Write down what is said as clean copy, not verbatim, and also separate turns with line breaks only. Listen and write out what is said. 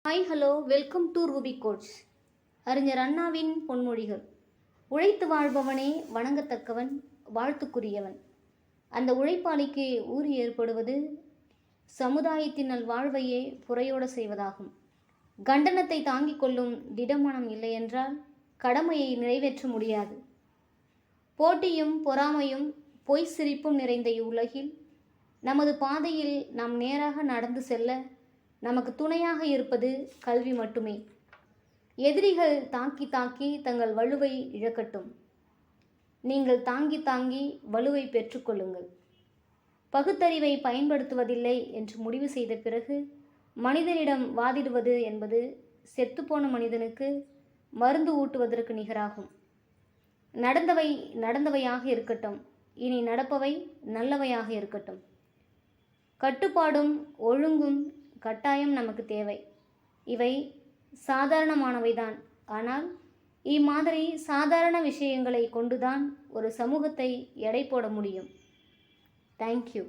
Hi hello welcome to Ruby quotes. அறிஞர் அண்ணாவின் பொன்மொழிகள். உழைத்து வாழ்பவனே வணங்கத்தக்கவன், வாழ்த்துக்குரியவன். அந்த உழைப்பாளிக்கு ஊறு ஏற்படுவது சமுதாயத்தின் நல்வாழ்வையே புறையோட செய்வதாகும். கண்டனத்தை தாங்கிக் கொள்ளும் திடமனம் இல்லையென்றால் கடமையை நிறைவேற்ற முடியாது. போட்டியும் பொறாமையும் பொய் சிரிப்பும் நிறைந்த இவ்வுலகில் நமது பாதையில் நாம் நேராக நடந்து செல்ல நமக்கு துணையாக இருப்பது கல்வி மட்டுமே. எதிரிகள் தாக்கி தாக்கி தங்கள் வலுவை இழக்கட்டும். நீங்கள் தாங்கி தாங்கி வலுவை பெற்றுக்கொள்ளுங்கள். பகுத்தறிவை பயன்படுத்துவதில்லை என்று முடிவு செய்த பிறகு மனிதனிடம் வாதிடுவது என்பது செத்துப்போன மனிதனுக்கு மருந்து ஊட்டுவதற்கு நிகராகும். நடந்தவை நடந்தவையாக இருக்கட்டும், இனி நடப்பவை நல்லவையாக இருக்கட்டும். கட்டுப்பாடும் ஒழுங்கும் கட்டாயம் நமக்கு தேவை. இவை சாதாரணமானவைதான். ஆனால் இம்மாதிரி சாதாரண விஷயங்களை கொண்டுதான் ஒரு சமூகத்தை எடை போட முடியும். தேங்க்யூ.